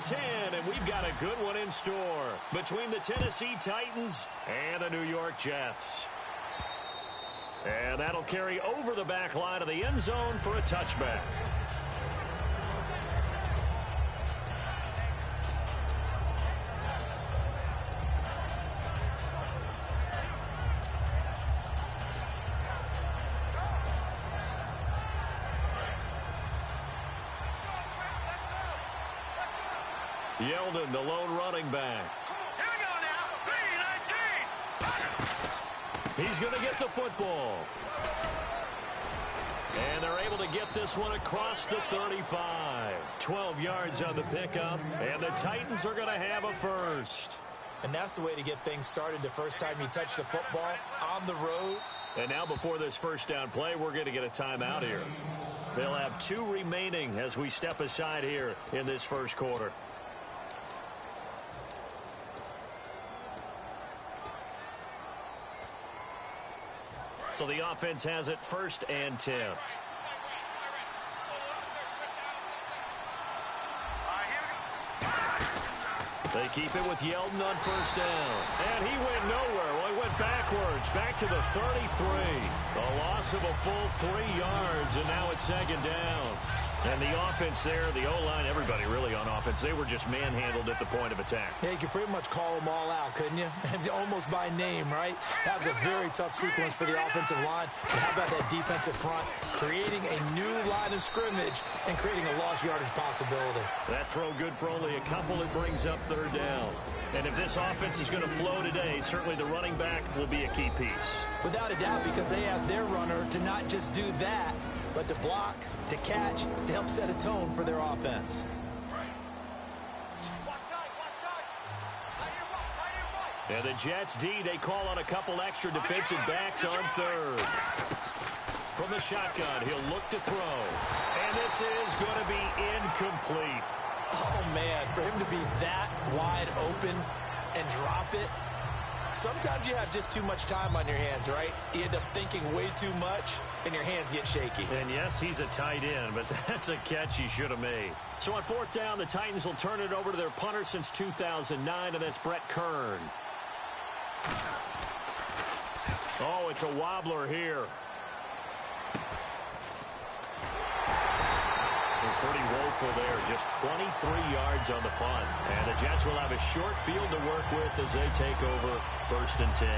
10, and we've got a good one in store between the Tennessee Titans and the New York Jets. And that'll carry over the back line of the end zone for a touchback. Yeldon, the lone running back. Here we go now. 3-19. He's going to get the football. And they're able to get this one across the 35. 12 yards on the pickup, and the Titans are going to have a first. And that's the way to get things started the first time you touch the football on the road. And now before this first down play, we're going to get a timeout here. They'll have 2 remaining as we step aside here in this first quarter. So the offense has it 1st and 10. They keep it with Yeldon on 1st down. And he went nowhere. Well, he went backwards, back to the 33. A loss of a full 3 yards, and now it's 2nd down. And the offense there, the O-line, everybody really on offense, they were just manhandled at the point of attack. Yeah, you could pretty much call them all out, couldn't you? Almost by name, right? That was a very tough sequence for the offensive line. But how about that defensive front? Creating a new line of scrimmage and creating a lost yardage possibility. That throw good for only a couple. It brings up 3rd down. And if this offense is going to flow today, certainly the running back will be a key piece. Without a doubt, because they asked their runner to not just do that, but to block, to catch, to help set a tone for their offense. And the Jets D, they call on a couple extra defensive backs on 3rd. From the shotgun, he'll look to throw. And this is going to be incomplete. Oh, man, for him to be that wide open and drop it. Sometimes you have just too much time on your hands, right? You end up thinking way too much, and your hands get shaky. And yes, he's a tight end, but that's a catch he should have made. So on 4th down, the Titans will turn it over to their punter since 2009, and that's Brett Kern. Oh, it's a wobbler here. Pretty woeful there, just 23 yards on the punt. And the Jets will have a short field to work with as they take over 1st and 10.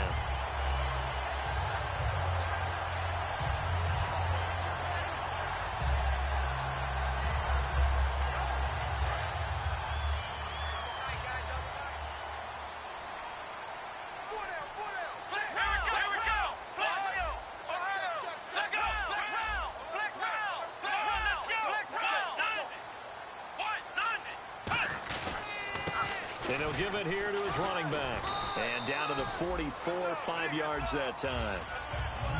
And he'll give it here to his running back. And down to the 44, 5 yards that time.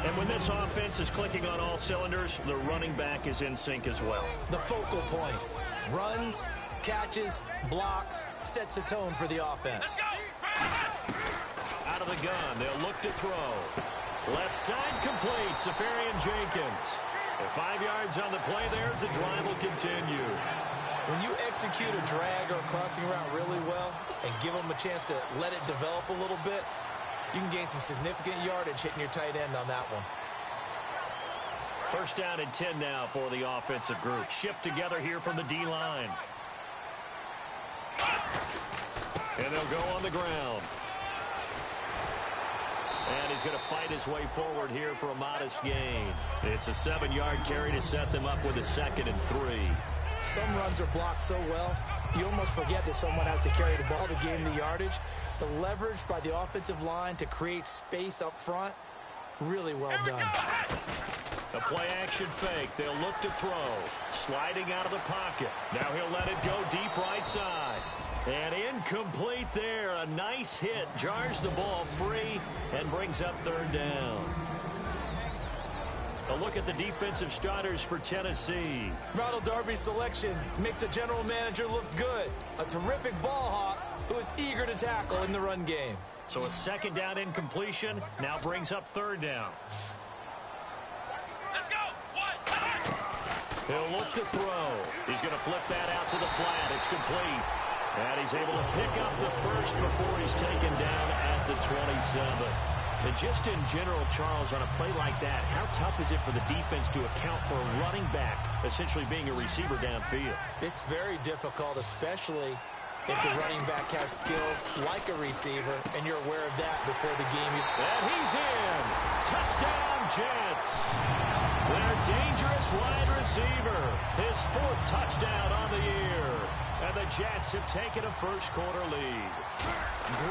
And when this offense is clicking on all cylinders, the running back is in sync as well. The focal point. Runs, catches, blocks, sets the tone for the offense. Out of the gun, they'll look to throw. Left side complete, Safarian Jenkins. And 5 yards on the play there as the drive will continue. When you execute a drag or a crossing route really well and give them a chance to let it develop a little bit, you can gain some significant yardage hitting your tight end on that one. 1st down and 10 now for the offensive group. Shift together here from the D-line. And they'll go on the ground. And he's going to fight his way forward here for a modest gain. It's a 7-yard carry to set them up with a 2nd and 3. Some runs are blocked so well, you almost forget that someone has to carry the ball to gain the yardage. The leverage by the offensive line to create space up front, really well done. A play-action fake. They'll look to throw. Sliding out of the pocket. Now he'll let it go deep right side. And incomplete there. A nice hit. Jars the ball free and brings up 3rd down. A look at the defensive starters for Tennessee. Ronald Darby's selection makes a general manager look good. A terrific ball hawk who is eager to tackle in the run game. So a 2nd down incompletion now brings up 3rd down. Let's go. He'll look to throw. He's going to flip that out to the flat. It's complete. And he's able to pick up the first before he's taken down at the 27. And just in general, Charles, on a play like that, how tough is it for the defense to account for a running back essentially being a receiver downfield? It's very difficult, especially if the running back has skills like a receiver, and you're aware of that before the game. And he's in. Touchdown, Jets. Their dangerous wide receiver. His 4th touchdown on the year. And the Jets have taken a first-quarter lead.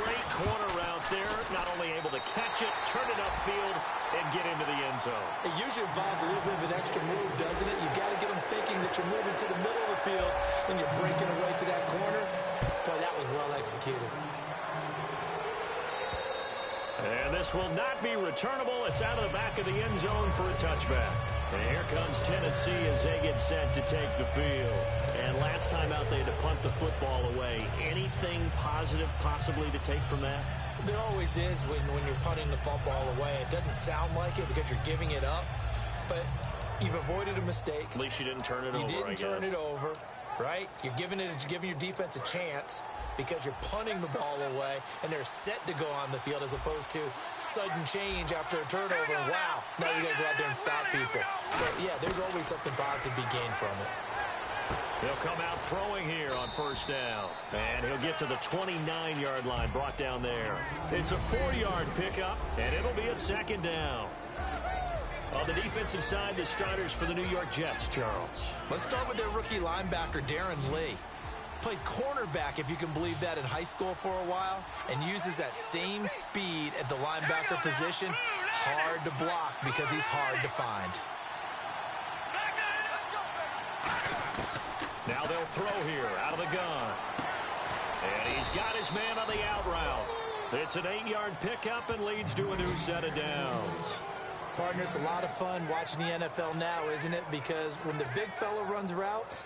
Great corner route there. Not only able to catch it, turn it upfield, and get into the end zone. It usually involves a little bit of an extra move, doesn't it? You've got to get them thinking that you're moving to the middle of the field, then you're breaking away to that corner. Boy, that was well executed. And this will not be returnable. It's out of the back of the end zone for a touchback. And here comes Tennessee as they get set to take the field. And last time out, they had to punt the football away. Anything positive possibly to take from that? There always is when you're punting the football away. It doesn't sound like it because you're giving it up, but you've avoided a mistake. At least you didn't turn it over, You didn't turn it over, right? You're giving your defense a chance because you're punting the ball away, and they're set to go on the field as opposed to sudden change after a turnover. Wow, now you got to go out there and stop people. So, yeah, there's always something positive to be gained from it. He'll come out throwing here on first down. And he'll get to the 29-yard line, brought down there. It's a 4-yard pickup, and it'll be a second down. On the defensive side, the starters for the New York Jets, Charles. Let's start with their rookie linebacker, Darren Lee. Played cornerback, if you can believe that, in high school for a while, and uses that same speed at the linebacker position. Hard to block because he's hard to find. Now they'll throw here out of the gun. And he's got his man on the out route. It's an 8-yard pickup and leads to a new set of downs. Partner, it's a lot of fun watching the NFL now, isn't it? Because when the big fella runs routes,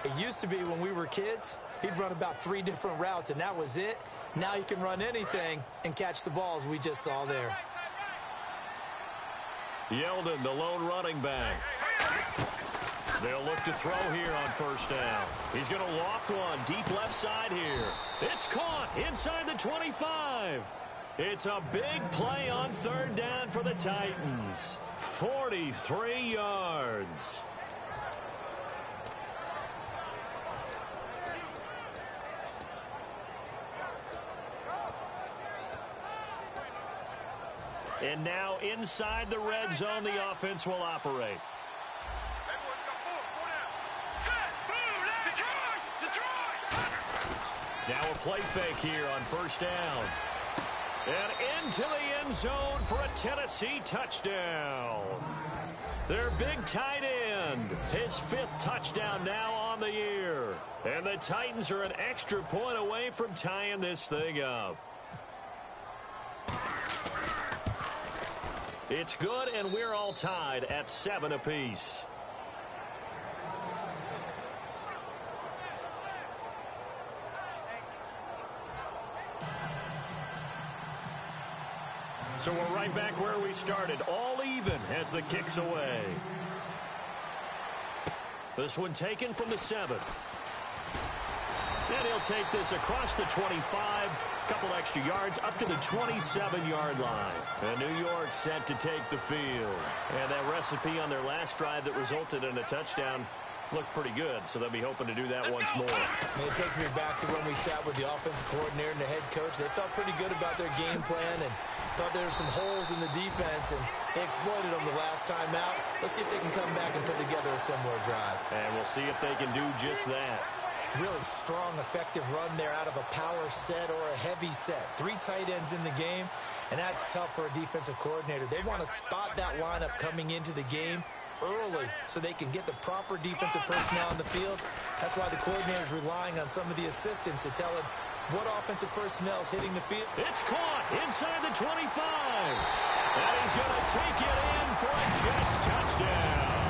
it used to be when we were kids, he'd run about 3 different routes, and that was it. Now he can run anything and catch the balls we just saw there. Yeldon, the lone running back. They'll look to throw here on first down. He's going to loft one deep left side here. It's caught inside the 25. It's a big play on third down for the Titans. 43 yards. And now inside the red zone, the offense will operate. Now a play fake here on first down. And into the end zone for a Tennessee touchdown. Their big tight end, his 5th touchdown now on the year. And the Titans are an extra point away from tying this thing up. It's good, and we're all tied at 7 apiece. So we're right back where we started, all even as the kick's away. This one taken from the 7. And he'll take this across the 25, couple extra yards, up to the 27-yard line. And New York set to take the field. And that recipe on their last drive that resulted in a touchdown looked pretty good, so they'll be hoping to do that once more. And it takes me back to when we sat with the offensive coordinator and the head coach. They felt pretty good about their game plan and thought there were some holes in the defense, and they exploited them the last time out. Let's see if they can come back and put together a similar drive. And we'll see if they can do just that. Really strong, effective run there out of a power set or a heavy set. 3 tight ends in the game, and that's tough for a defensive coordinator. They want to spot that lineup coming into the game early so they can get the proper defensive personnel on the field. That's why the coordinator is relying on some of the assistants to tell him what offensive personnel is hitting the field. It's caught inside the 25. And he's going to take it in for a Jets touchdown.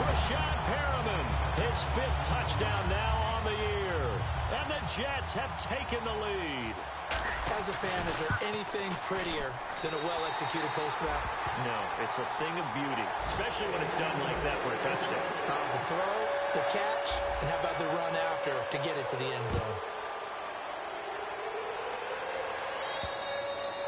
Rashad Perriman, his 5th touchdown now on the year. And the Jets have taken the lead. As a fan, is there anything prettier than a well-executed post route? No, it's a thing of beauty, especially when it's done like that for a touchdown. The throw, the catch, and how about the run after to get it to the end zone?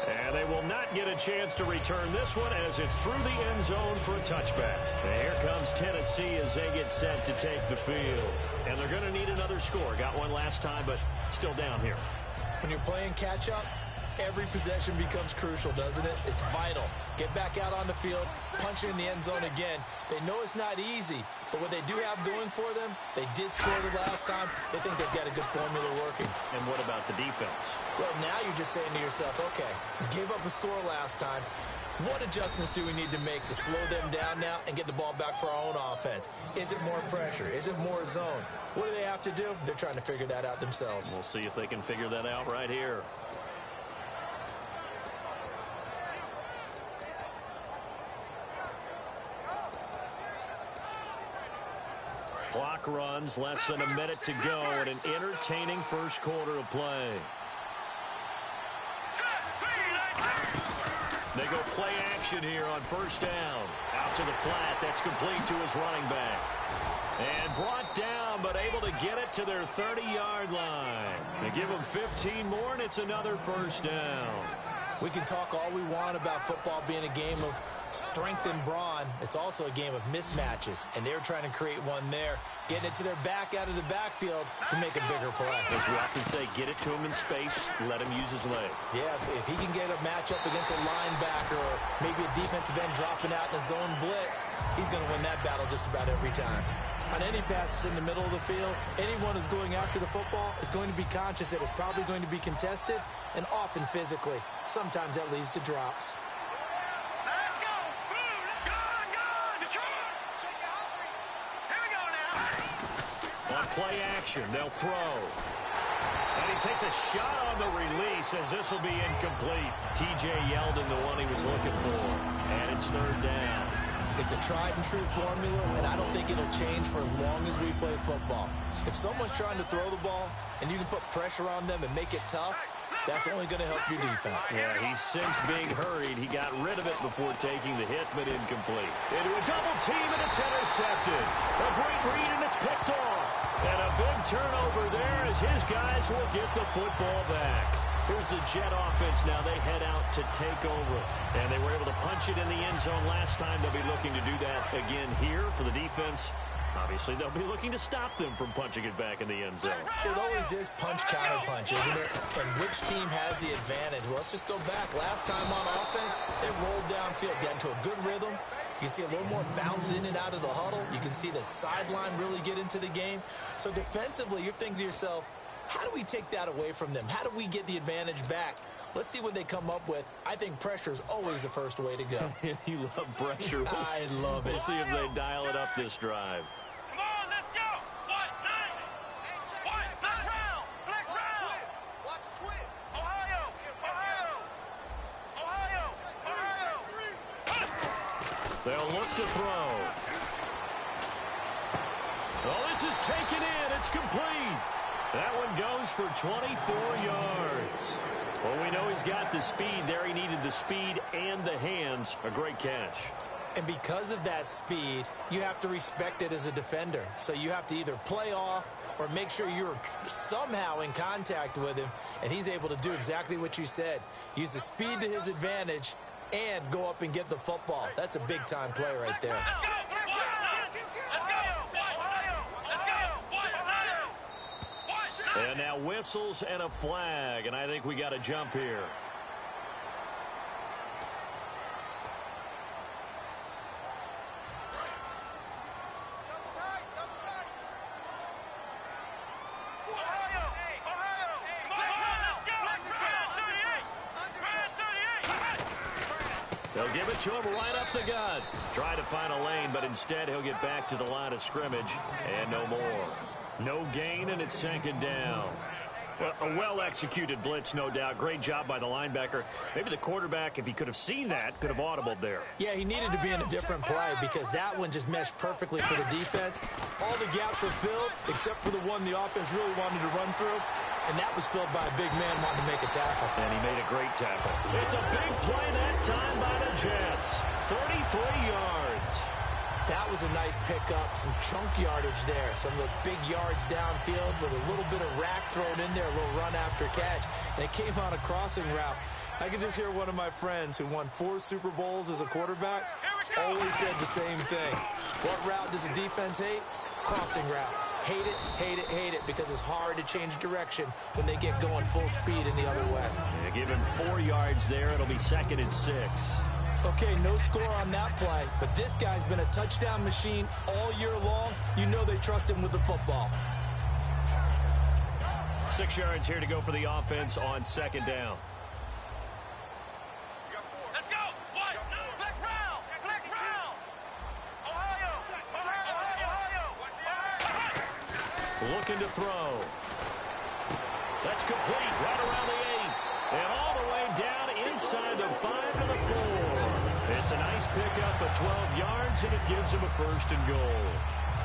And they will not get a chance to return this one as it's through the end zone for a touchback. And here comes Tennessee as they get set to take the field. And they're going to need another score. Got one last time, but still down here. When you're playing catch-up, every possession becomes crucial, doesn't it? It's vital. Get back out on the field, punch it in the end zone again. They know it's not easy, but what they do have going for them, they did score the last time. They think they've got a good formula working. And what about the defense? Well, now you're just saying to yourself, okay, gave up a score last time. What adjustments do we need to make to slow them down now and get the ball back for our own offense? Is it more pressure? Is it more zone? What do they have to do? They're trying to figure that out themselves. We'll see if they can figure that out right here. Clock runs, less than a minute to go, and an entertaining first quarter of play. They go play action here on first down. Out to the flat. That's complete to his running back. And brought down, but able to get it to their 30-yard line. They give them 15 more, and it's another first down. We can talk all we want about football being a game of strength and brawn. It's also a game of mismatches, and they're trying to create one there, getting it to their back out of the backfield to make a bigger play. As we often say, get it to him in space, let him use his leg. Yeah, if he can get a matchup against a linebacker or maybe a defensive end dropping out in a zone blitz, he's going to win that battle just about every time. On any passes in the middle of the field, anyone who's going after the football is going to be conscious that it's probably going to be contested and often physically. Sometimes that leads to drops. Let's go. Go, Detroit. Here we go now. On play action, they'll throw. And he takes a shot on the release as this will be incomplete. T.J. Yeldon, the one he was looking for. And it's third down. It's a tried-and-true formula, and I don't think it'll change for as long as we play football. If someone's trying to throw the ball and you can put pressure on them and make it tough, that's only going to help your defense. Yeah, he's since being hurried. He got rid of it before taking the hit, but incomplete. Into a double team, and it's intercepted. A great read, and it's picked off. And a big turnover there as his guys will get the football back. Here's the Jet offense now. They head out to take over. And they were able to punch it in the end zone last time. They'll be looking to do that again here for the defense. Obviously, they'll be looking to stop them from punching it back in the end zone. It always is punch-counter-punch, isn't it? And which team has the advantage? Well, let's just go back. Last time on offense, they rolled downfield, got into a good rhythm. You can see a little more bounce in and out of the huddle. You can see the sideline really get into the game. So defensively, you're thinking to yourself, how do we take that away from them? How do we get the advantage back? Let's see what they come up with. I think pressure is always the first way to go. You love pressure. I love it. We'll see if they dial it up this drive. Come on, let's go. What? Flex round. Flex round. Watch twist. Ohio. They'll look to throw. Oh, this is taken in. It's complete. That one goes for 24 yards. Well, we know he's got the speed there. He needed the speed and the hands. A great catch. And because of that speed, you have to respect it as a defender. So you have to either play off or make sure you're somehow in contact with him, and he's able to do exactly what you said. Use the speed to his advantage and go up and get the football. That's a big-time play right there. And now whistles and a flag, and I think we got a jump here. They'll give it to him right up the gut. Try to find a lane, but instead he'll get back to the line of scrimmage and no more. No gain, and it's second down. Well, a well-executed blitz, no doubt. Great job by the linebacker. Maybe the quarterback, if he could have seen that, could have audibled there. Yeah, he needed to be in a different play because that one just meshed perfectly for the defense. All the gaps were filled except for the one the offense really wanted to run through. and that was filled by a big man wanting to make a tackle. And he made a great tackle. It's a big play that time by the Jets. 33 yards. That was a nice pickup, some chunk yardage there. Some of those big yards downfield with a little bit of rack thrown in there, a little run after catch. And it came on a crossing route. I could just hear one of my friends who won 4 Super Bowls as a quarterback always said the same thing. What route does a defense hate? Crossing route. Hate it, hate it, hate it, because it's hard to change direction when they get going full speed in the other way. Yeah, give him 4 yards there. It'll be 2nd and 6. Okay, no score on that play, but this guy's been a touchdown machine all year long. You know they trust him with the football. 6 yards here to go for the offense on 2nd down. Let's go. What? Flex round. Flex round. Ohio. Looking to throw. That's complete right around the 8. And all the way down inside the 5 to the 4. It's a nice pickup of 12 yards, and it gives him a 1st and goal.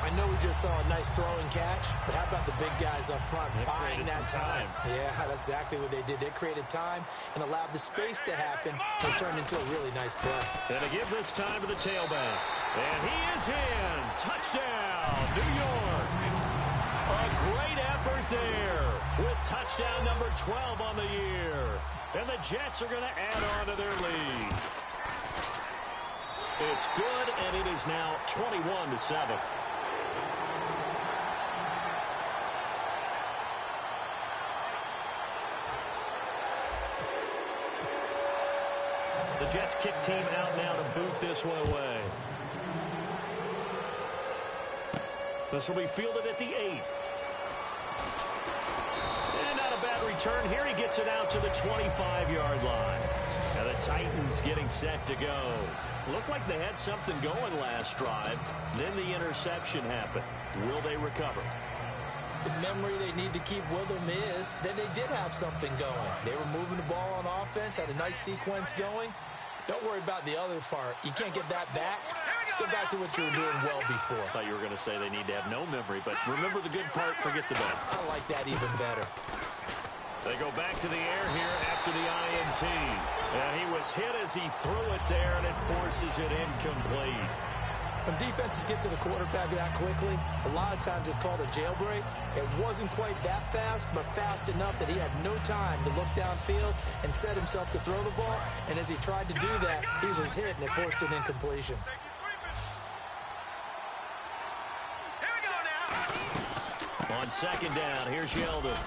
I know we just saw a nice throwing catch, but how about the big guys up front buying that time? Yeah, that's exactly what they did. They created time and allowed the space to happen. It turned into a really nice play. And to give this time to the tailback. And he is in. Touchdown, New York. A great effort there with touchdown number 12 on the year. And the Jets are going to add on to their lead. It's good, and it is now 21-7. The Jets kick team out now to boot this one away. This will be fielded at the 8. And not a bad return. Here he gets it out to the 25-yard line. And the Titans getting set to go. Looked like they had something going last drive. Then the interception happened. Will they recover? The memory they need to keep with them is that they did have something going. They were moving the ball on offense, had a nice sequence going. Don't worry about the other part. You can't get that back. Let's go back to what you were doing well before. I thought you were going to say they need to have no memory, but remember the good part, forget the bad. I like that even better. They go back to the air here after the INT. And he was hit as he threw it there, and it forces it incomplete. When defenses get to the quarterback that quickly, a lot of times it's called a jailbreak. It wasn't quite that fast, but fast enough that he had no time to look downfield and set himself to throw the ball. And as he tried to do that, he was hit, and it forced an incompletion. On 2nd down, here's Yeldon.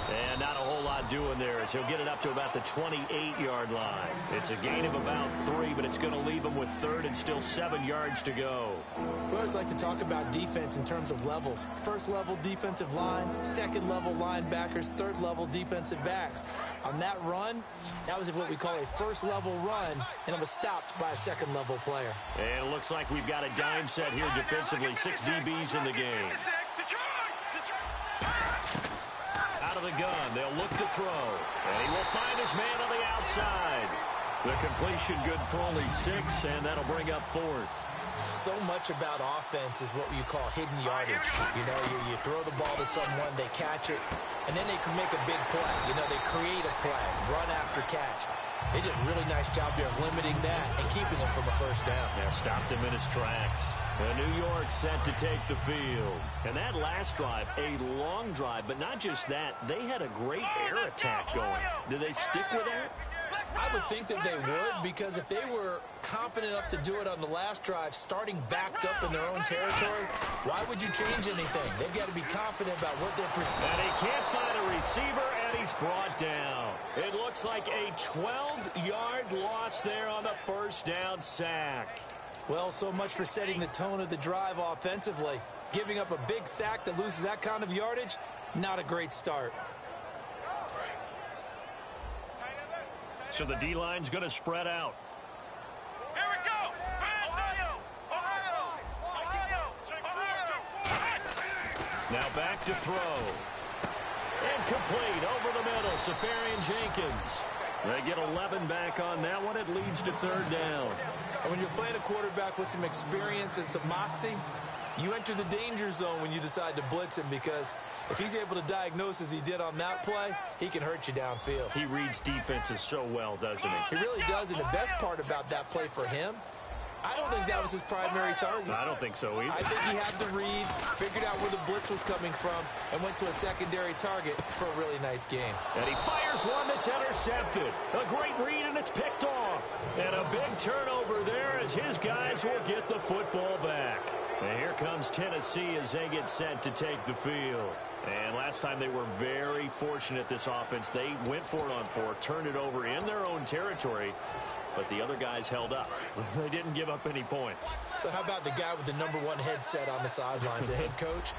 And not a whole lot doing there as he'll get it up to about the 28-yard line. It's a gain of about 3, but it's going to leave him with 3rd and still 7 yards to go. We always like to talk about defense in terms of levels. 1st level defensive line, 2nd level linebackers, 3rd level defensive backs. On that run, that was what we call a 1st level run, and it was stopped by a 2nd level player. And it looks like we've got a dime set here defensively. 6 DBs in the game. Out of the gun, they'll look to throw. And he will find his man on the outside. The completion good for only 6, and that'll bring up 4th. So much about offense is what you call hidden yardage. You know, you throw the ball to someone, they catch it, and then they can make a big play. You know, they create a play, run after catch. They did a really nice job there of limiting that and keeping him from a 1st down. Yeah, stopped him in his tracks. New York set to take the field. And that last drive, a long drive, but not just that, they had a great air attack going. Did they stick with that? I would think that they would, because if they were competent enough to do it on the last drive, starting backed up in their own territory, why would you change anything? They've got to be confident about what they're presenting. And he can't find a receiver, and he's brought down. It looks like a 12-yard loss there on the 1st down sack. Well, so much for setting the tone of the drive offensively. Giving up a big sack that loses that kind of yardage, not a great start. So the D-line's going to spread out. Here we go. Now back to throw. Incomplete over the middle. Safarian Jenkins. They get 11 back on that one. It leads to 3rd down. And when you're playing a quarterback with some experience and some moxie, You enter the danger zone when you decide to blitz him, because if he's able to diagnose as he did on that play, he can hurt you downfield. He reads defenses so well, doesn't he? He really does, and the best part about that play for him, I don't think that was his primary target. I don't think so either. I think he had the read, figured out where the blitz was coming from, and went to a secondary target for a really nice game. And he fires one that's intercepted. A great read, and it's picked off. And a big turnover there as his guys will get the football back. And here comes Tennessee as they get set to take the field. And last time they were very fortunate, this offense. They went for it on 4, turned it over in their own territory, but the other guys held up. They didn't give up any points. So how about the guy with the #1 headset on the sidelines, the head coach?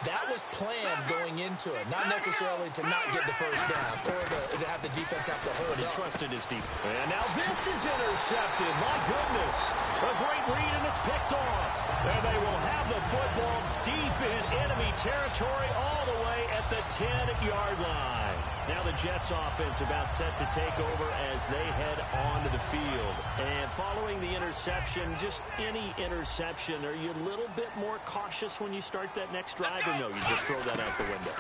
That was planned going into it, not necessarily to not get the first down or to have the defense have to hold But he up. trusted his defense. And now this is intercepted. My goodness. A great read, and it's picked off. And they will have the football deep in enemy territory all the way at the 10-yard line. Now the Jets offense about set to take over as they head onto the field. And following the interception, just any interception, are you a little bit more cautious when you start that next drive, or no, you just throw that out the window?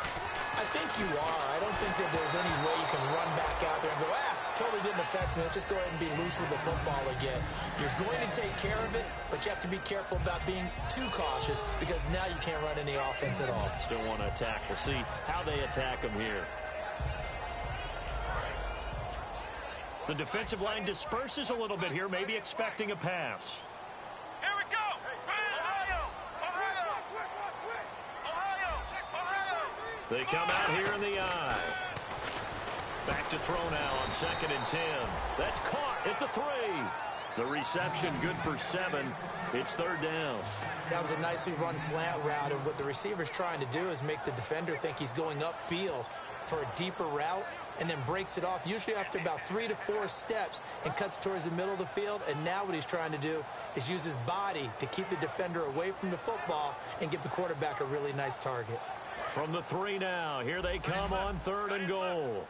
I think you are. I don't think that there's any way you can run back out there and go, totally didn't affect me. Let's just go ahead and be loose with the football again. You're going to take care of it, but you have to be careful about being too cautious, because now you can't run any offense at all. Still want to attack. We'll see how they attack them here. The defensive line disperses a little bit here, maybe expecting a pass. Here we go. Ohio. They come out here in the eye. Back to throw now on 2nd and 10. That's caught at the 3. The reception good for 7. It's 3rd down. That was a nicely run slant route, and what the receiver's trying to do is make the defender think he's going upfield for a deeper route, and then breaks it off, usually after about 3 to 4 steps, and cuts towards the middle of the field. And now what he's trying to do is use his body to keep the defender away from the football and give the quarterback a really nice target. From the 3 now, here they come on 3rd and goal.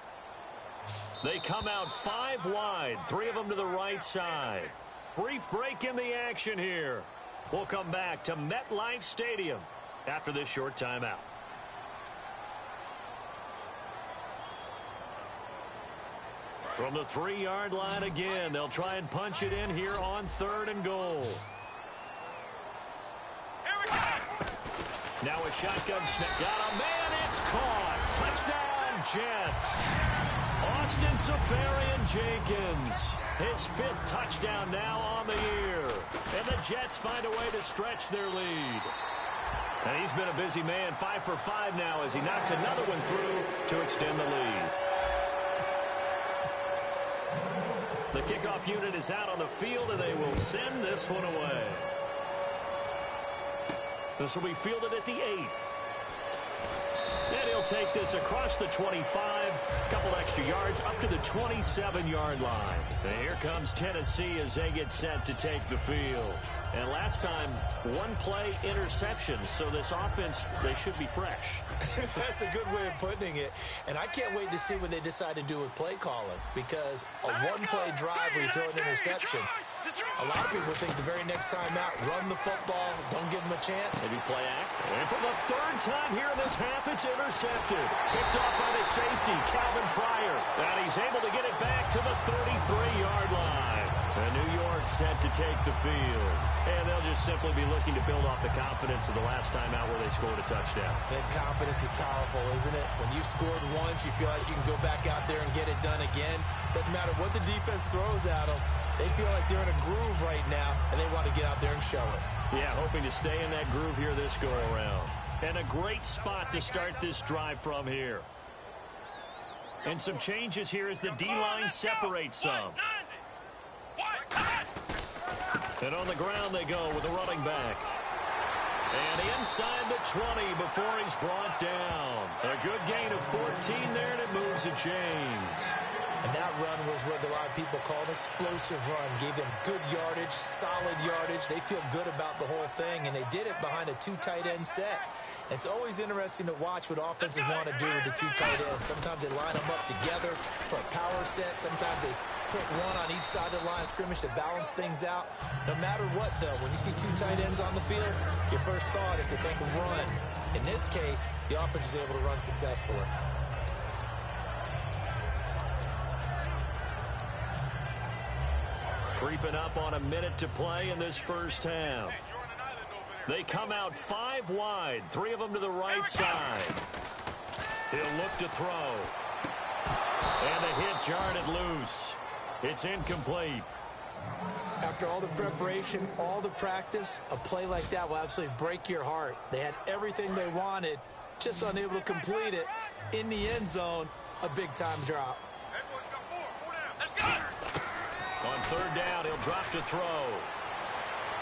They come out 5 wide, 3 of them to the right side. Brief break in the action here. We'll come back to MetLife Stadium after this short timeout. From the 3-yard line again, they'll try and punch it in here on 3rd and goal. Here we go. Now a shotgun snap. Got a man, it's caught. Touchdown, Jets. Austin Safarian-Jenkins, his 5th touchdown now on the year. And the Jets find a way to stretch their lead. And he's been a busy man, 5 for 5 now as he knocks another one through to extend the lead. The kickoff unit is out on the field, and they will send this one away. This will be fielded at the 8. And he'll take this across the 25, a couple extra yards up to the 27-yard line. And here comes Tennessee as they get set to take the field. And last time, 1-play interception, so this offense, they should be fresh. That's a good way of putting it. And I can't wait to see what they decide to do with play calling, because a 1-play drive where you throw an interception, a lot of people think the very next time out, run the football, don't give them a chance. Maybe play act. And for the 3rd time here in this half, it's intercepted. Picked off by the safety, Calvin Pryor. And he's able to get it back to the 33-yard line. And New York set to take the field. And they'll just simply be looking to build off the confidence of the last time out where they scored a touchdown. That confidence is powerful, isn't it? When you've scored once, you feel like you can go back out there and get it done again. Doesn't matter what the defense throws at them. They feel like they're in a groove right now, and they want to get out there and show it. Yeah, hoping to stay in that groove here this go-around. And a great spot to start this drive from here. And some changes here as the D-line separates some. And on the ground they go with a running back. And inside the 20 before he's brought down. A good gain of 14 there, and it moves the chains. And that run was what a lot of people call an explosive run. Gave them good yardage, solid yardage. They feel good about the whole thing, and they did it behind a 2 tight end set. It's always interesting to watch what offenses want to do with the 2 tight ends. Sometimes they line them up together for a power set. Sometimes they put one on each side of the line of scrimmage to balance things out. No matter what, though, when you see two tight ends on the field, your first thought is to think of run. In this case, the offense was able to run successfully. Creeping up on a minute to play in this first half. They come out 5 wide, 3 of them to the right side. He'll look to throw. And the hit jarred it loose. It's incomplete. After all the preparation, all the practice, a play like that will absolutely break your heart. They had everything they wanted, just unable to complete it. In the end zone, a big-time drop. On third down, he'll drop to throw.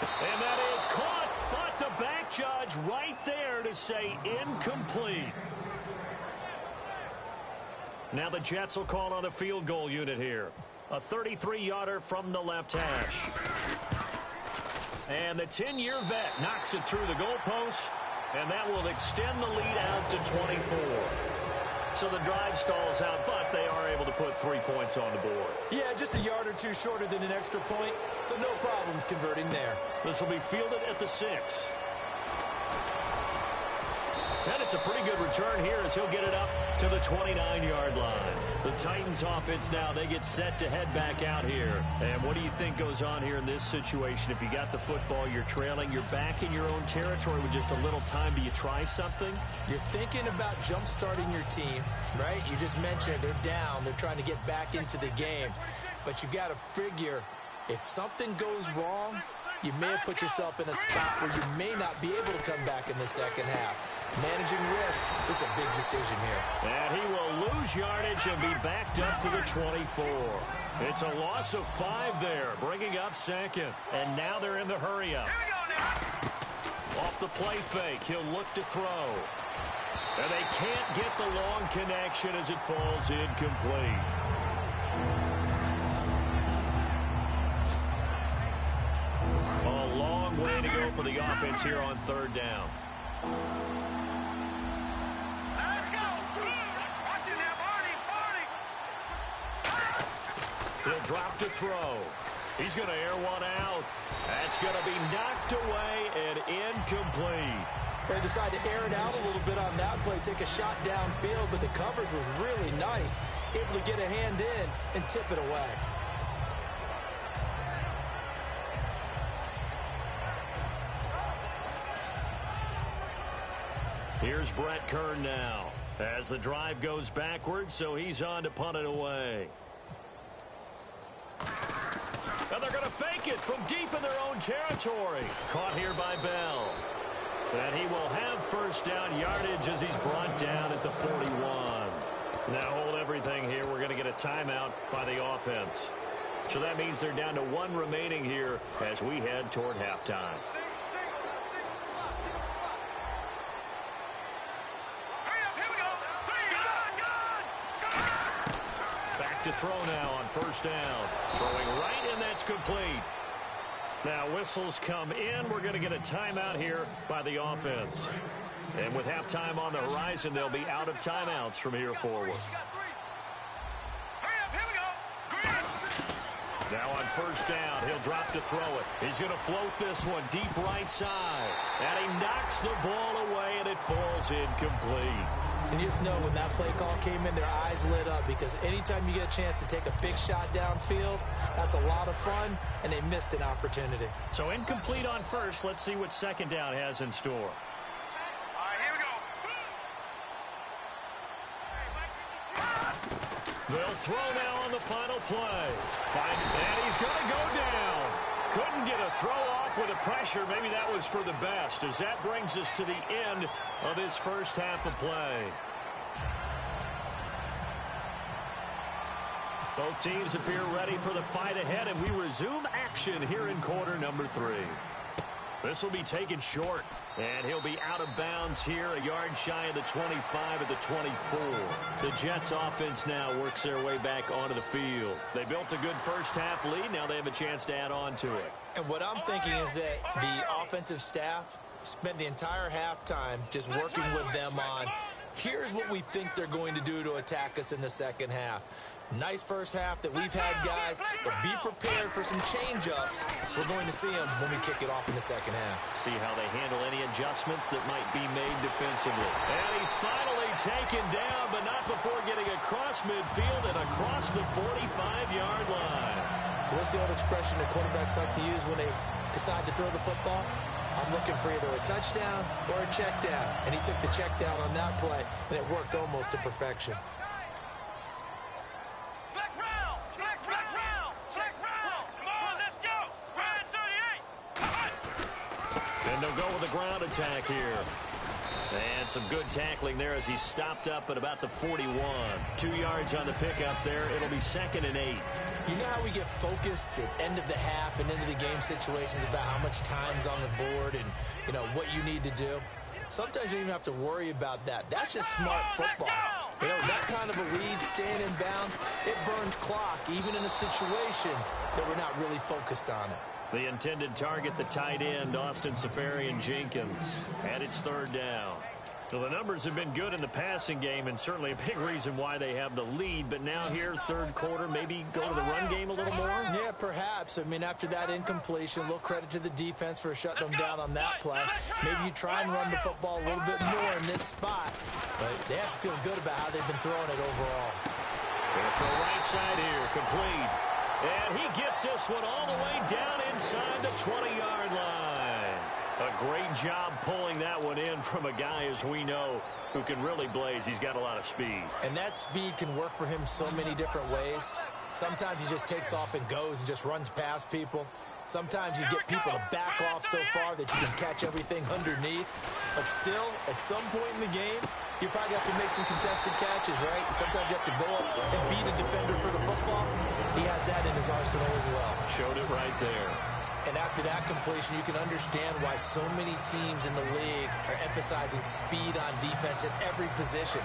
And that is caught, but the back judge right there to say incomplete. Now the Jets will call on the field goal unit here. A 33-yarder from the left hash. And the 10-year vet knocks it through the goalpost, and that will extend the lead out to 24. So the drive stalls out, but they are able to put 3 points on the board. Yeah, just a yard or two shorter than an extra point, so no problems converting there. This will be fielded at the 6. And it's a pretty good return here as he'll get it up to the 29-yard line. The Titans offense now, they get set to head back out here. And what do you think goes on here in this situation? If you got the football, you're trailing, you're back in your own territory with just a little time. Do you try something? You're thinking about jump-starting your team, right? You just mentioned it. They're down. They're trying to get back into the game. But you got to figure, if something goes wrong, you may have put yourself in a spot where you may not be able to come back in the second half. Managing risk is a big decision here. And he will lose yardage and be backed up to the 24. It's a loss of 5 there, bringing up second. And now they're in the hurry-up. Off the play fake, he'll look to throw. And they can't get the long connection as it falls incomplete. A long way to go for the offense here on third down. He'll drop to throw. He's going to air one out. That's going to be knocked away and incomplete. They decided to air it out a little bit on that play, take a shot downfield, but the coverage was really nice. Able to get a hand in and tip it away. Here's Brett Kern now as the drive goes backwards, so he's on to punt it away. And they're going to fake it from deep in their own territory. Caught here by Bell. And he will have first down yardage as he's brought down at the 41. Now hold everything here. We're going to get a timeout by the offense. So that means they're down to 1 remaining here as we head toward halftime. To throw now on first down. Throwing right, and that's complete. Now whistles come in. We're going to get a timeout here by the offense. And with halftime on the horizon, they'll be out of timeouts from here forward. Now on first down, he'll drop to throw it. He's going to float this one deep right side. And he knocks the ball away, and it falls incomplete. And you just know when that play call came in, their eyes lit up, because anytime you get a chance to take a big shot downfield, that's a lot of fun, and they missed an opportunity. So incomplete on first. Let's see what second down has in store. All right, here we go. They'll throw now on the final play. And he's going to go down. Couldn't get a throw off with the pressure. Maybe that was for the best, as that brings us to the end of this first half of play. Both teams appear ready for the fight ahead, and we resume action here in quarter number 3. This will be taken short, and he'll be out of bounds here, a yard shy of the 25 at the 24. The Jets offense now works their way back onto the field. They built a good first half lead. Now they have a chance to add on to it. And what I'm thinking is that the offensive staff spent the entire halftime just working with them on Here's what we think they're going to do to attack us in the second half. Nice first half that we've had, guys, but be prepared for some change-ups. We're going to see them when we kick it off in the second half. See how they handle any adjustments that might be made defensively. And he's finally taken down, but not before getting across midfield and across the 45-yard line. So what's the old expression that quarterbacks like to use when they decide to throw the football? I'm looking for either a touchdown or a check down. And he took the check down on that play, and it worked almost to perfection. And they'll go with a ground attack here. And some good tackling there as he stopped up at about the 41. 2 yards on the pickup there. It'll be 2nd and 8. You know how we get focused at end of the half and into the game situations about how much time's on the board and, you know, what you need to do? Sometimes you don't even have to worry about that. That's just smart football. You know, that kind of a lead, staying in bounds, it burns clock, even in a situation that we're not really focused on it. The intended target, the tight end, Austin Safarian-Jenkins. And it's 3rd down. Well, the numbers have been good in the passing game and certainly a big reason why they have the lead. But now here, 3rd quarter, maybe go to the run game a little more? Yeah, perhaps. I mean, after that incompletion, a little credit to the defense for shutting them down on that play. Maybe you try and run the football a little bit more in this spot. But they have to feel good about how they've been throwing it overall. And for right side here, complete. And he gets this one all the way down inside the 20-yard line. A great job pulling that one in from a guy, as we know, who can really blaze. He's got a lot of speed. And that speed can work for him so many different ways. Sometimes he just takes off and goes and just runs past people. Sometimes you get people to back off so far that you can catch everything underneath. But still, at some point in the game, you probably have to make some contested catches, right? Sometimes you have to go up and beat a defender for the football. He has that in his arsenal as well. Showed it right there. And after that completion, you can understand why so many teams in the league are emphasizing speed on defense at every position.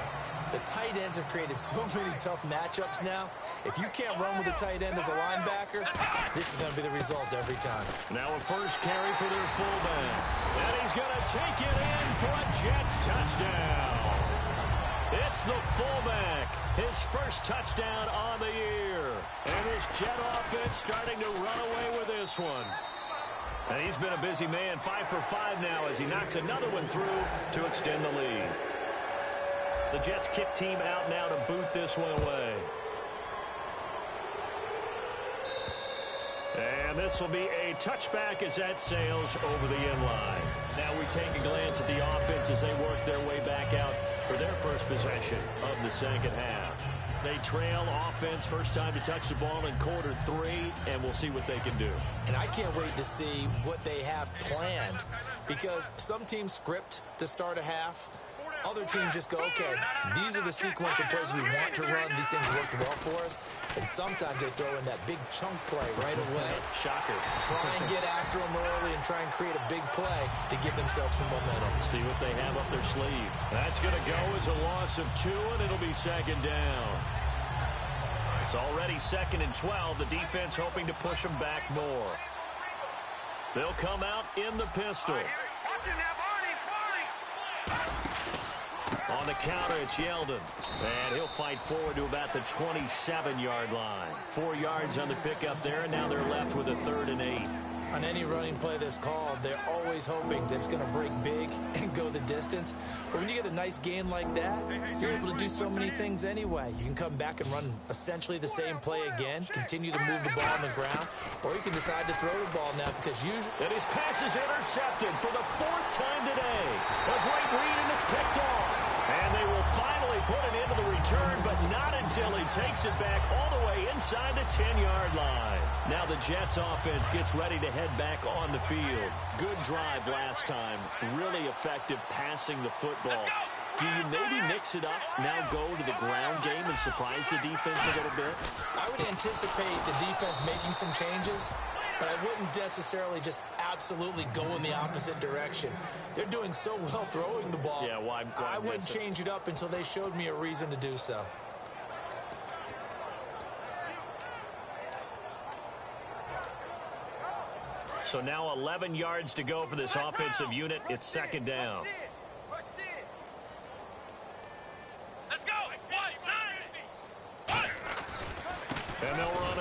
The tight ends have created so many tough matchups now. If you can't run with a tight end as a linebacker, this is going to be the result every time. Now a first carry for their fullback. And he's going to take it in for a Jets touchdown. It's the fullback. His first touchdown on the year. And this Jet offense starting to run away with this one. And he's been a busy man, 5 for 5 now as he knocks another one through to extend the lead. The Jets kick team out now to boot this one away. And this will be a touchback as that sails over the end line. Now we take a glance at the offense as they work their way back out for their first possession of the second half. They trail offense, first time to touch the ball in Q3, and we'll see what they can do. And I can't wait to see what they have planned, because some teams script to start a half. Other teams just go, okay, these are the sequence of plays we want to run. These things worked well for us. And sometimes they throw in that big chunk play right away. Shocker. Try and get after them early and try and create a big play to give themselves some momentum. See what they have up their sleeve. That's going to go as a loss of 2, and it'll be 2nd down. It's already 2nd and 12. The defense hoping to push them back more. They'll come out in the pistol. On the counter, it's Yeldon. And he'll fight forward to about the 27-yard line. 4 yards on the pickup there, and now they're left with a 3rd and 8. On any running play that's called, they're always hoping that it's going to break big and go the distance. But when you get a nice gain like that, you're able to do so many things anyway. You can come back and run essentially the same play again, continue to move the ball on the ground, or you can decide to throw the ball now because usually... And his pass is intercepted for the 4th time today. A great read, and it's picked off. And they will finally put it into the return, but not until he takes it back all the way inside the 10-yard line. Now the Jets offense gets ready to head back on the field. Good drive last time. Really effective passing the football. Do you maybe mix it up, now go to the ground game and surprise the defense a little bit? I would anticipate the defense making some changes, but I wouldn't necessarily just absolutely go in the opposite direction. They're doing so well throwing the ball. Yeah, why I wouldn't change it up until they showed me a reason to do so. So now 11 yards to go for this offensive unit. It's 2nd down.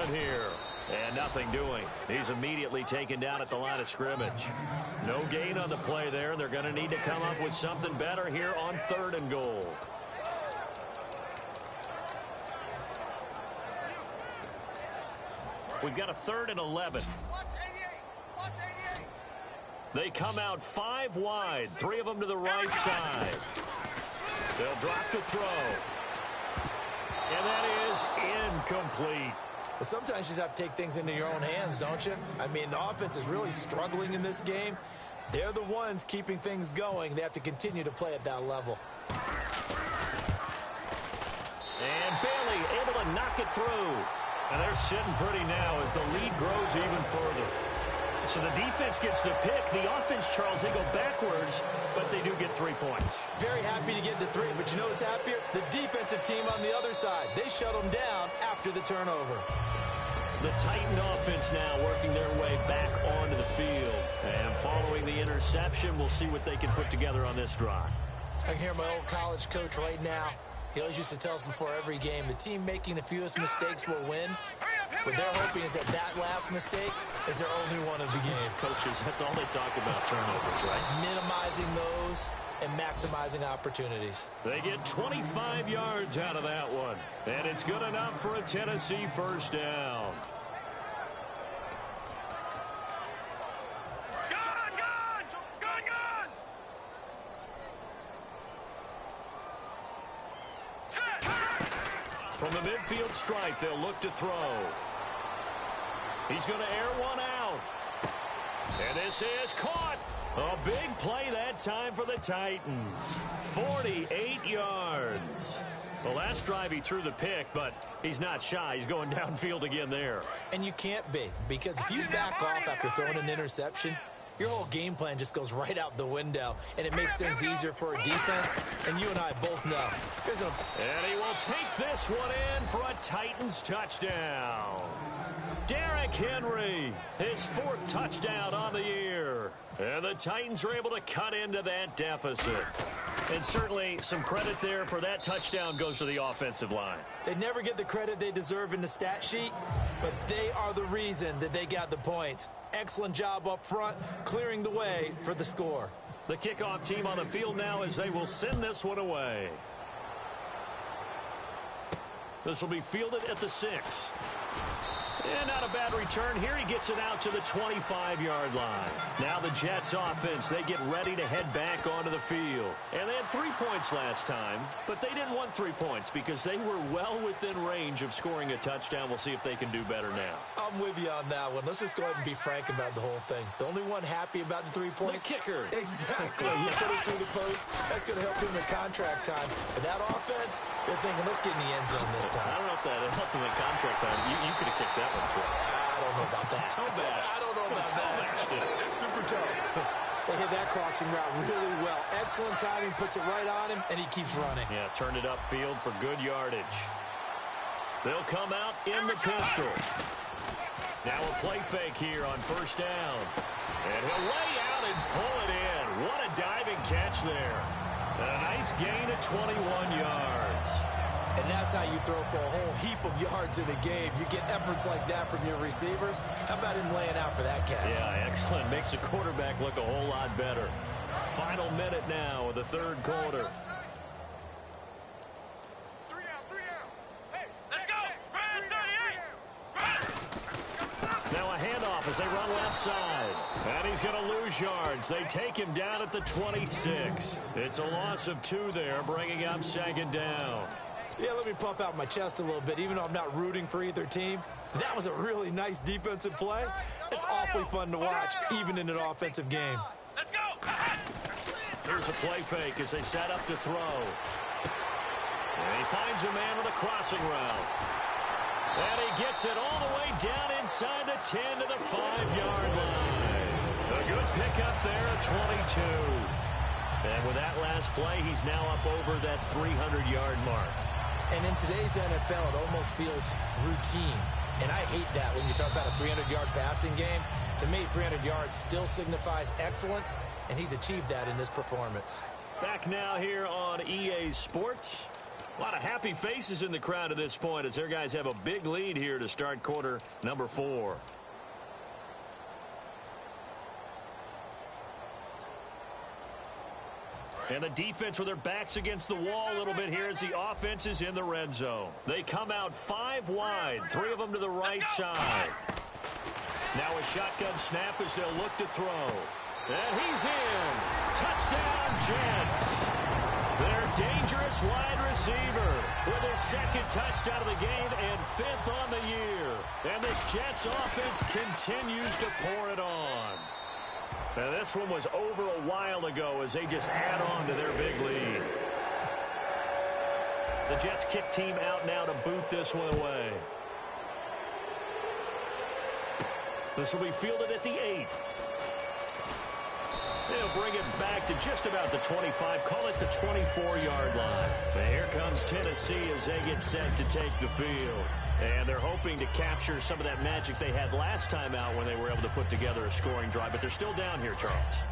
movement here. And nothing doing. He's immediately taken down at the line of scrimmage. No gain on the play there. They're going to need to come up with something better here on 3rd and goal. We've got a 3rd and 11. They come out 5 wide. 3 of them to the right side. They'll drop to throw. And that is incomplete. But sometimes you just have to take things into your own hands, don't you? I mean, the offense is really struggling in this game. They're the ones keeping things going. They have to continue to play at that level. And Bailey able to knock it through. And they're sitting pretty now as the lead grows even further. So the defense gets the pick. The offense, Charles, they go backwards, but they do get 3 points. Very happy to get the 3, but you know what's happier? The defensive team on the other side. They shut them down after the turnover. The Titan offense now working their way back onto the field. And following the interception, we'll see what they can put together on this drive. I can hear my old college coach right now. He always used to tell us before every game, the team making the fewest mistakes will win. What they're hoping is that last mistake is their only one of the game. Coaches, that's all they talk about, turnovers, right? Minimizing those and maximizing opportunities. They get 25 yards out of that one. And it's good enough for a Tennessee first down. From the midfield stripe, they'll look to throw. He's going to air one out. And this is caught. A big play that time for the Titans. 48 yards. The last drive he threw the pick, but he's not shy. He's going downfield again there. And you can't be, because if you back off after throwing an interception, your whole game plan just goes right out the window, and it makes things easier for a defense, and you and I both know. And he will take this one in for a Titans touchdown. Derrick Henry, his 4th touchdown on the year. And the Titans are able to cut into that deficit. And certainly some credit there for that touchdown goes to the offensive line. They never get the credit they deserve in the stat sheet, but they are the reason that they got the points. Excellent job up front, clearing the way for the score. The kickoff team on the field now as they will send this one away. This will be fielded at the 6. And not a bad return. Here he gets it out to the 25-yard line. Now the Jets offense, they get ready to head back onto the field. And they had 3 points last time, but they didn't want 3 points because they were well within range of scoring a touchdown. We'll see if they can do better now. I'm with you on that one. Let's just go ahead and be frank about the whole thing. The only one happy about the 3-point? The kicker. Exactly. He put it through the post. That's going to help him in contract time. But that offense, they're thinking, let's get in the end zone this time. I don't know if that helped him in contract time. You could have kicked that one for him. I don't know about that. Toe bash. I don't know about that. Super toe. They hit that crossing route really well. Excellent timing, puts it right on him, and he keeps running. Yeah, turned it upfield for good yardage. They'll come out in the pistol. Now a play fake here on first down. And he'll lay out and pull it in. What a diving catch there. A nice gain of 21 yards. And that's how you throw for a whole heap of yards in a game. You get efforts like that from your receivers. How about him laying out for that catch? Yeah, excellent. Makes the quarterback look a whole lot better. Final minute now of the 3rd quarter. Now a handoff as they run left side. And he's going to lose yards. They take him down at the 26. It's a loss of 2 there, bringing up 2nd down. Yeah, let me puff out my chest a little bit, even though I'm not rooting for either team. That was a really nice defensive play. It's awfully fun to watch, even in an offensive game. Let's go! Here's a play fake as they set up to throw. And he finds a man with a crossing route. And he gets it all the way down inside the 10 to the 5-yard line. A good pickup there at 22. And with that last play, he's now up over that 300-yard mark. And in today's NFL, it almost feels routine. And I hate that when you talk about a 300-yard passing game. To me, 300 yards still signifies excellence, and he's achieved that in this performance. Back now here on EA Sports. A lot of happy faces in the crowd at this point as their guys have a big lead here to start quarter number 4. And the defense with their backs against the wall a little bit here as the offense is in the red zone. They come out 5 wide, 3 of them to the right side. Now a shotgun snap as they'll look to throw. And he's in. Touchdown, Jets. Their dangerous wide receiver with his 2nd touchdown of the game and 5th on the year. And this Jets offense continues to pour it on. Now, this one was over a while ago as they just add on to their big lead. The Jets kick team out now to boot this one away. This will be fielded at the 8. They'll bring it back to just about the 25. Call it the 24-yard line. And here comes Tennessee as they get set to take the field. And they're hoping to capture some of that magic they had last time out when they were able to put together a scoring drive. But they're still down here, Charles.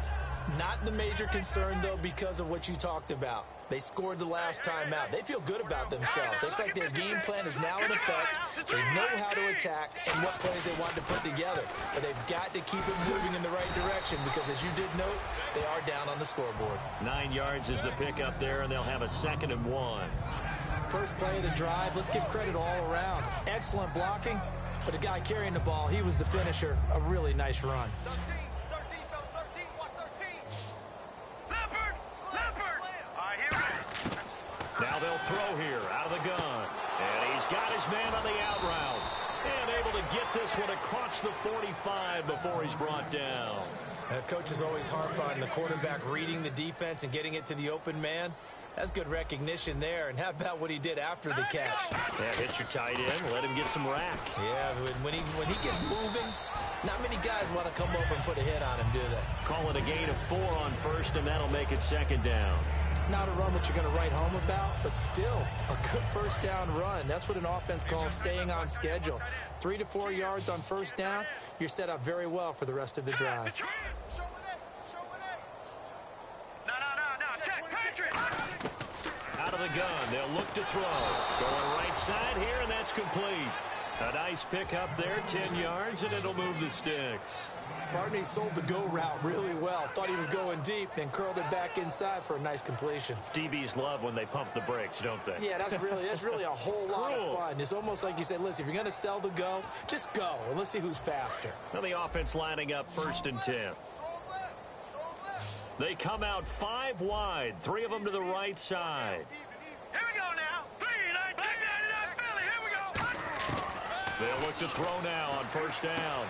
Not the major concern, though, because of what you talked about. They scored the last time out. They feel good about themselves. They feel like their game plan is now in effect. They know how to attack and what plays they want to put together. But they've got to keep it moving in the right direction because, as you did note, they are down on the scoreboard. 9 yards is the pick up there, and they'll have a 2nd and 1. First play of the drive, let's give credit all around. Excellent blocking, but the guy carrying the ball, he was the finisher. A really nice run. 13, watch 13. Leopard! All right, here we go. Now they'll throw here out of the gun. And he's got his man on the out route. And able to get this one across the 45 before he's brought down. Coaches always harp on the quarterback reading the defense and getting it to the open man. That's good recognition there. And how about what he did after the catch? Yeah, hit your tight end. Let him get some rack. Yeah, when he gets moving, not many guys want to come over and put a hit on him, do they? Call it a gain of 4 on first, and that'll make it 2nd down. Not a run that you're going to write home about, but still a good first down run. That's what an offense calls staying on schedule. 3 to 4 yards on first down, you're set up very well for the rest of the drive. Out of the gun, they'll look to throw. Going right side here, and that's complete. A nice pick up there, 10 yards, and it'll move the sticks. Barney sold the go route really well. Thought he was going deep, then curled it back inside for a nice completion. DBs love when they pump the brakes, don't they? Yeah, that's really a whole lot of fun. It's almost like you said, listen, if you're going to sell the go, just go, and let's see who's faster. Now the offense lining up 1st and 10. They come out 5 wide, 3 of them to the right side. Here we go now. 399 Philly. Here we go. They'll look to throw now on first down.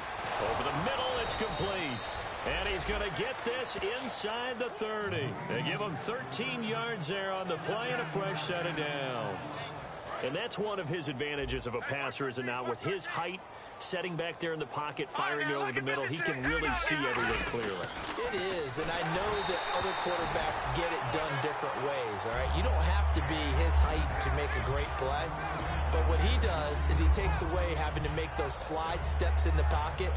Over the middle, it's complete. And he's going to get this inside the 30. They give him 13 yards there on the play and a fresh set of downs. And that's one of his advantages of a passer, is it not? With his height, setting back there in the pocket, firing it over the middle, he can really see everything clearly. It is, and I know that other quarterbacks get it done different ways, all right? You don't have to be his height to make a great play, but what he does is he takes away having to make those slide steps in the pocket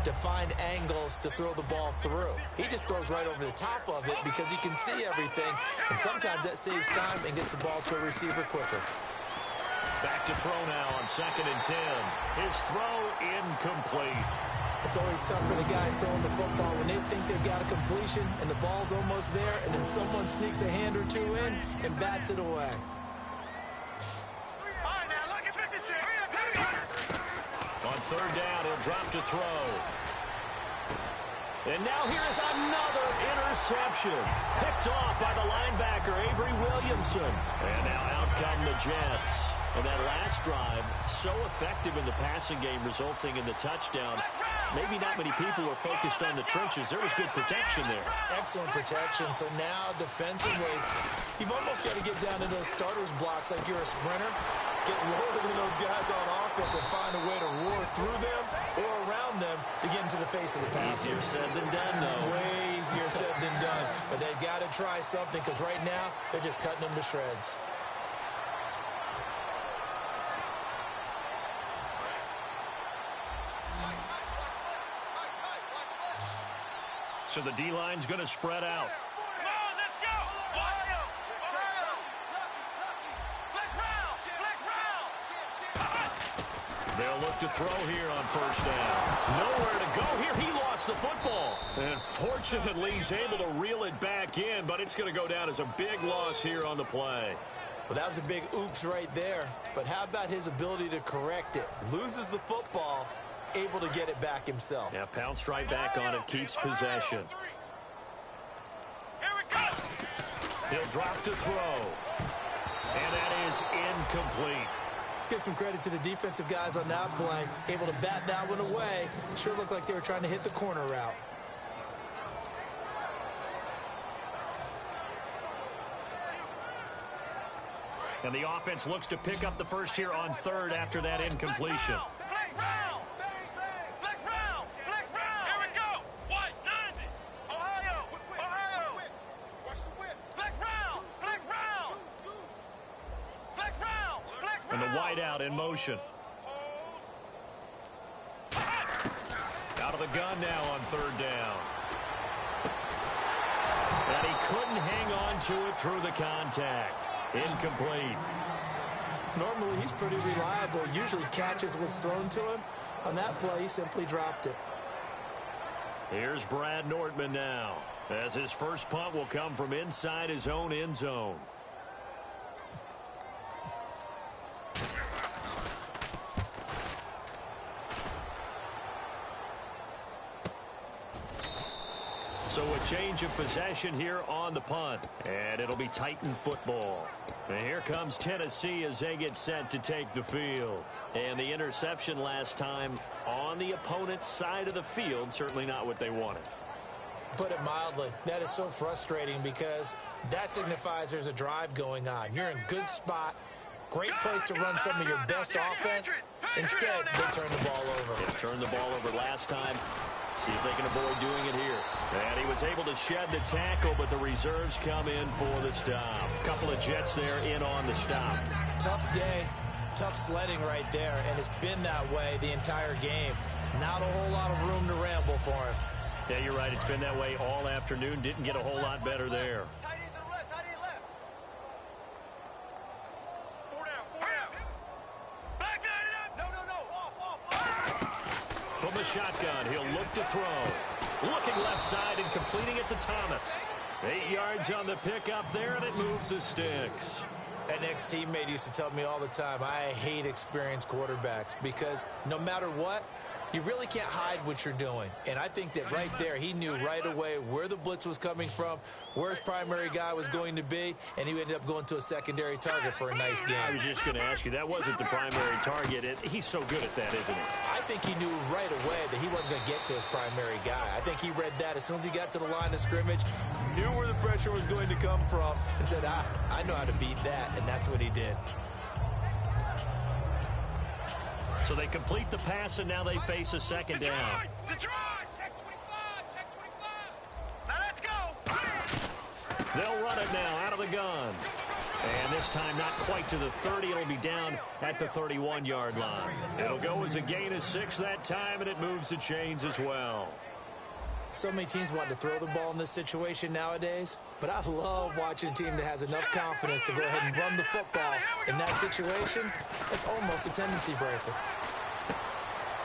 to find angles to throw the ball through. He just throws right over the top of it because he can see everything, and sometimes that saves time and gets the ball to a receiver quicker. Back to throw now on 2nd and 10. His throw incomplete. It's always tough for the guys throwing the football when they think they've got a completion and the ball's almost there, and then someone sneaks a hand or two in and bats it away. On 3rd down, he'll drop to throw. And now here's another interception. Picked off by the linebacker, Avery Williamson. And now out come the Jets. And that last drive, so effective in the passing game, resulting in the touchdown. Maybe not many people were focused on the trenches. There was good protection there. Excellent protection. So now defensively, you've almost got to get down to those starters blocks like you're a sprinter. Get lower than those guys on offense and find a way to roar through them or around them to get into the face of the passer. Easier said than done, though. Way easier said than done. But they've got to try something because right now they're just cutting them to shreds. So the D-line's going to spread out. Come on, let's go. Let's They'll look to throw here on first down. Nowhere to go here. He lost the football. And fortunately, he's able to reel it back in, but it's going to go down as a big loss here on the play. Well, that was a big oops right there. But how about his ability to correct it? Loses the football, able to get it back himself. Yeah, pounced right back on it, keeps possession. Here we go. He'll drop to throw. And that is incomplete. Let's give some credit to the defensive guys on that play. Able to bat that one away. Sure looked like they were trying to hit the corner route. And the offense looks to pick up the first here on third after that incompletion. Flex round. Flex round. Flex round. Here we go. What? 90. Ohio. Ohio. Flex round. Flex round. Flex round. Flex round. And the wide out in motion. Out of the gun now on third down. And he couldn't hang on to it through the contact. Incomplete. Normally, he's pretty reliable. Usually catches what's thrown to him. On that play, he simply dropped it. Here's Brad Nortman now, as his first punt will come from inside his own end zone. So a change of possession here on the punt, and it'll be Titan football. And here comes Tennessee as they get set to take the field. And the interception last time on the opponent's side of the field, certainly not what they wanted. Put it mildly, that is so frustrating because that signifies there's a drive going on. You're in good spot, great place to run some of your best offense. Instead, they turn the ball over. They turned the ball over last time. See if they can avoid doing it here. And he was able to shed the tackle, but the reserves come in for the stop. Couple of Jets there in on the stop. Tough day, tough sledding right there, and it's been that way the entire game. Not a whole lot of room to ramble for him. Yeah, you're right. It's been that way all afternoon. Didn't get a whole lot better there. Tight end to the left. Tight end left. 4 down. 4 down. Back nine it up. No. Off. From the shotgun, he'll look to throw. Looking left side and completing it to Thomas. 8 yards on the pickup there, and it moves the sticks. An ex-teammate used to tell me all the time, I hate experienced quarterbacks because no matter what, you really can't hide what you're doing. And I think that right there, he knew right away where the blitz was coming from, where his primary guy was going to be, and he ended up going to a secondary target for a nice game. I was just going to ask you, that wasn't the primary target. He's so good at that, isn't he? I think he knew right away that he wasn't going to get to his primary guy. I think he read that as soon as he got to the line of scrimmage, knew where the pressure was going to come from, and said, I know how to beat that, and that's what he did. So they complete the pass, and now they face a second down. The drive. Check 25. Check 25. Now let's go. They'll run it now out of the gun. And this time not quite to the 30. It'll be down at the 31-yard line. It'll go as a gain of 6 that time, and it moves the chains as well. So many teams want to throw the ball in this situation nowadays, but I love watching a team that has enough confidence to go ahead and run the football. In that situation, it's almost a tendency breaker.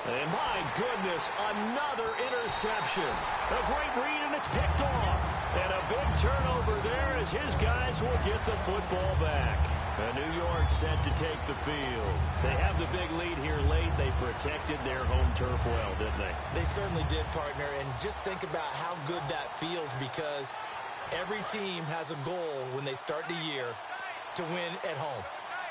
And my goodness, another interception. A great read, and it's picked off. And a big turnover there as his guys will get the football back. New York set to take the field. They have the big lead here late. They protected their home turf well, didn't they? They certainly did, partner. And just think about how good that feels because every team has a goal when they start the year to win at home.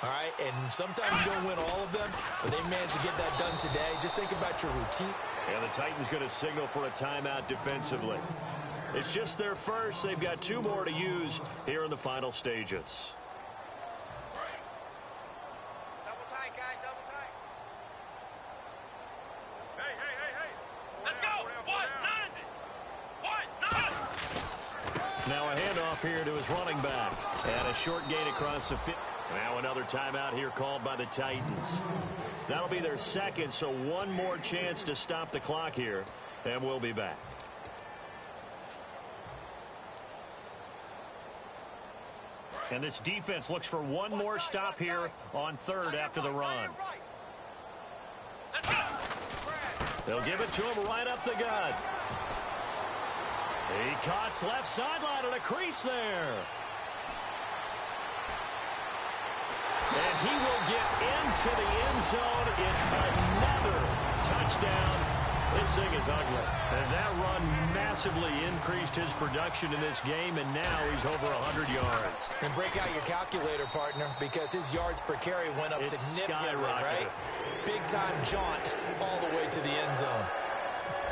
All right, and sometimes you don't win all of them, but they managed to get that done today. Just think about your routine. And the Titans going to signal for a timeout defensively. It's just their first. They've got 2 more to use here in the final stages. Double tight, guys. Double tight. Hey. Let's go. 190. Now a handoff here to his running back. And a short gain across the field. Now another timeout here called by the Titans. That'll be their second, so one more chance to stop the clock here, and we'll be back. And this defense looks for one more stop here on third after the run. They'll give it to him right up the gut. He cuts left sideline and a crease there. And he will get into the end zone. It's another touchdown. This thing is ugly. And that run massively increased his production in this game, and now he's over 100 yards. And break out your calculator, partner, because his yards per carry went up significantly, right? Big-time jaunt all the way to the end zone.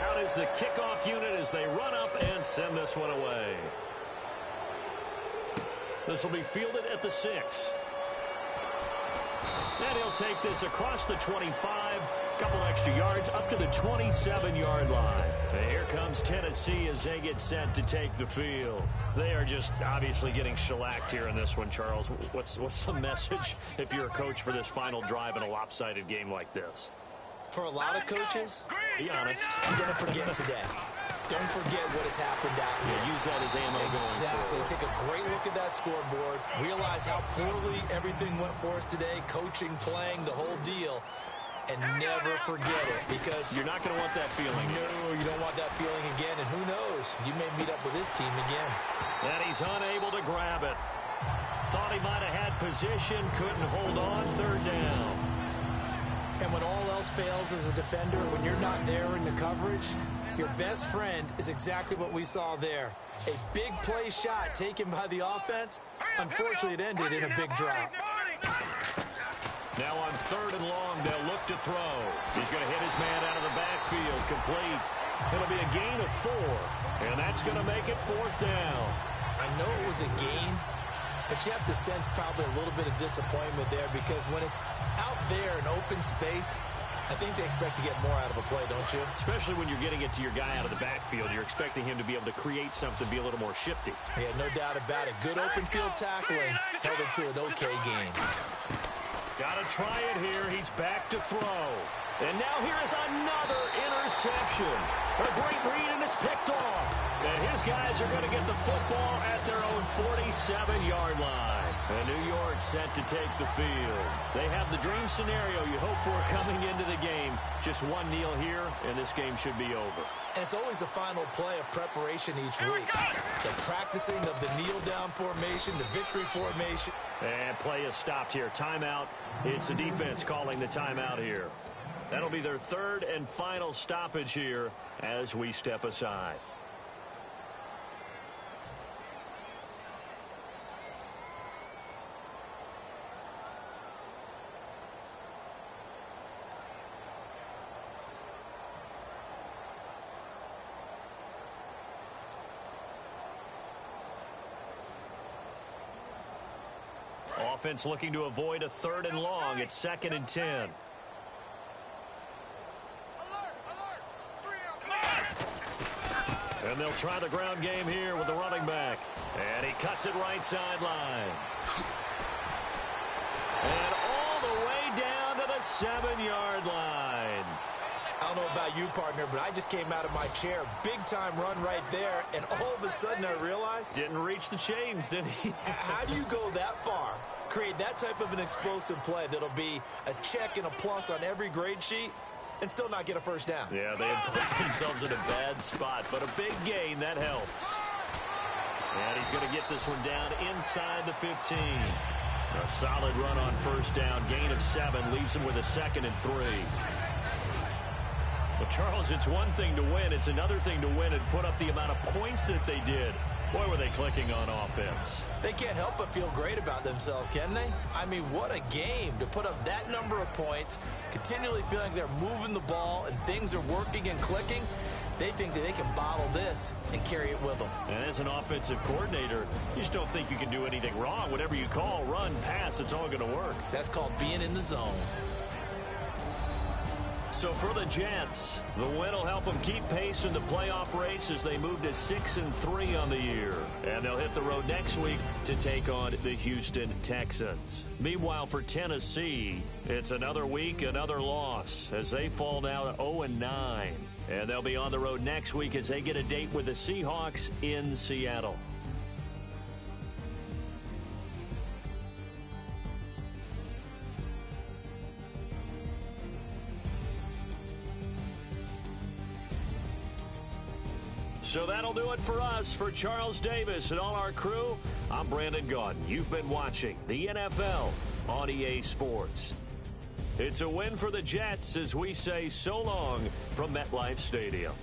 Out is the kickoff unit as they run up and send this one away. This will be fielded at the 6. And he'll take this across the 25, couple extra yards up to the 27-yard line. And here comes Tennessee as they get set to take the field. They are just obviously getting shellacked here in this one, Charles. What's the message if you're a coach for this final drive in a lopsided game like this? For a lot of coaches, be honest, you're going to forget today. Don't forget what has happened out here. Yeah, use that as ammo going forward. Take a great look at that scoreboard. Realize how poorly everything went for us today. Coaching, playing, the whole deal. And never forget it, because you're not going to want that feeling. No, you don't want that feeling again. And who knows? You may meet up with this team again. And he's unable to grab it. Thought he might have had position. Couldn't hold on. Third down. And when all else fails as a defender, when you're not there in the coverage, your best friend is exactly what we saw there. A big play shot taken by the offense. Unfortunately, it ended in a big drop. Now on 3rd and long, they'll look to throw. He's going to hit his man out of the backfield. Complete. It'll be a gain of 4. And that's going to make it 4th down. I know it was a gain, but you have to sense probably a little bit of disappointment there, because when it's out there in open space, I think they expect to get more out of a play, don't you? Especially when you're getting it to your guy out of the backfield. You're expecting him to be able to create something, be a little more shifty. Yeah, no doubt about it. Good open field tackling held it to an okay game. Got to try it here. He's back to throw. And now here is another interception. A great read, and it's picked off. And his guys are going to get the football at their own 47-yard line. And New York set to take the field. They have the dream scenario you hope for coming into the game. Just one kneel here, and this game should be over. And it's always the final play of preparation each week. The practicing of the kneel-down formation, the victory formation. And play is stopped here. Timeout. It's the defense calling the timeout here. That'll be their 3rd and final stoppage here as we step aside. Offense looking to avoid a 3rd and long. It's 2nd and 10. And they'll try the ground game here with the running back. And he cuts it right sideline. And all the way down to the 7-yard line. I don't know about you, partner, but I just came out of my chair. Big-time run right there, and all of a sudden I realized... Didn't reach the chains, did he? How do you go that far? Create that type of an explosive play that'll be a check and a plus on every grade sheet and still not get a first down. Yeah, they had put themselves in a bad spot, but a big gain, that helps. And he's going to get this one down inside the 15. A solid run on first down, gain of 7, leaves him with a 2nd and 3. Well, Charles, it's one thing to win. It's another thing to win and put up the amount of points that they did. Boy, were they clicking on offense. They can't help but feel great about themselves, can they? I mean, what a game to put up that number of points, continually feeling they're moving the ball and things are working and clicking. They think that they can bottle this and carry it with them. And as an offensive coordinator, you just don't think you can do anything wrong. Whatever you call, run, pass, it's all going to work. That's called being in the zone. So for the Jets, the win will help them keep pace in the playoff race as they move to 6-3 on the year. And they'll hit the road next week to take on the Houston Texans. Meanwhile, for Tennessee, it's another week, another loss as they fall down 0-9. And they'll be on the road next week as they get a date with the Seahawks in Seattle. So that'll do it for us. For Charles Davis and all our crew, I'm Brandon Gaudin. You've been watching the NFL on EA Sports. It's a win for the Jets as we say so long from MetLife Stadium.